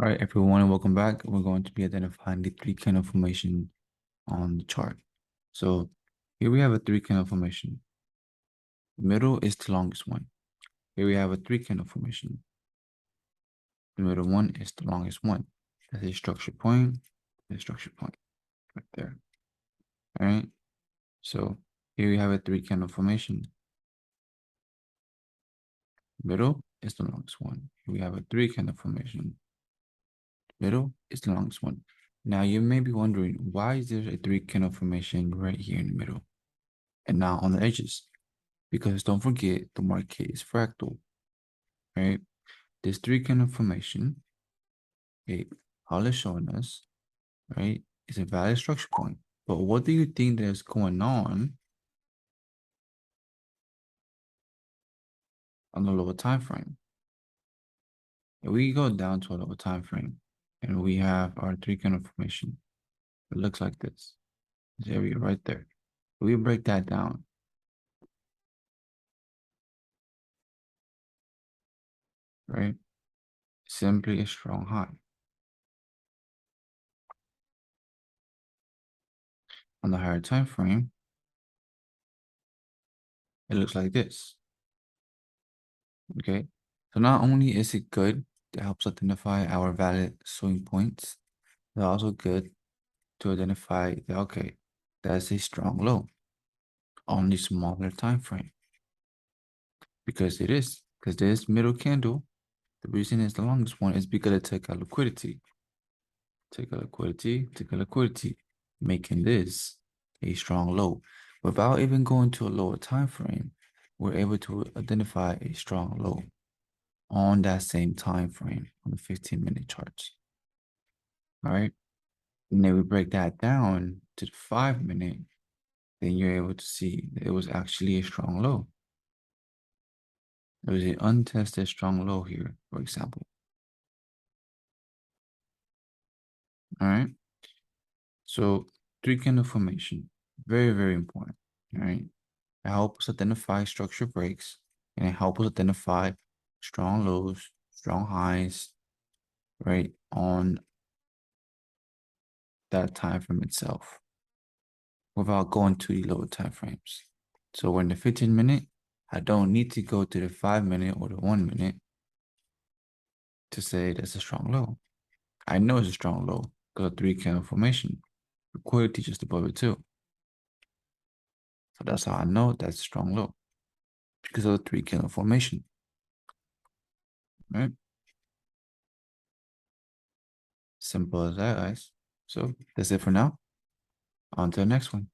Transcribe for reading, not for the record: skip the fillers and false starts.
All right, everyone, and welcome back. We're going to be identifying the three candle formation on the chart. So here we have a three candle formation. The middle is the longest one. Here we have a three candle formation. The middle one is the longest one. That's a structure point, a structure point right there. All right. So here we have a three candle formation. Middle is the longest one. Here we have a three candle formation. Middle is the longest one. Now you may be wondering, why is there a three candle formation right here in the middle and not on the edges? Because don't forget, the market is fractal, right? This three candle formation, okay, all it's showing us, right, is a valid structure point. But what do you think that is going on the lower time frame? If we go down to a lower time frame and we have our three candle formation, it looks like this. This area right there. We break that down, right? Simply a strong high. On the higher time frame, it looks like this. Okay. So not only is it good, it helps identify our valid swing points, it's also good to identify that, okay, that's a strong low on the smaller time frame. Because it is, because this middle candle, the reason it's the longest one is because it took a liquidity. Take a liquidity, making this a strong low. Without even going to a lower time frame, we're able to identify a strong low on that same time frame on the 15-minute charts. All right. And then we break that down to the 5-minute, then you're able to see that it was actually a strong low. There was an untested strong low here, for example. All right. So three candle formation, very, very important. All right. It helps us identify structure breaks and it helps us identify strong lows, strong highs, right, on that time frame itself without going to the lower time frames. So when the 15-minute, I don't need to go to the 5-minute or the 1-minute to say that's a strong low. I know it's a strong low because of three candle formation. Liquidity just above it too. So that's how I know that's a strong low because of the three candle formation. Right? Simple as that, guys. So that's it for now. On to the next one.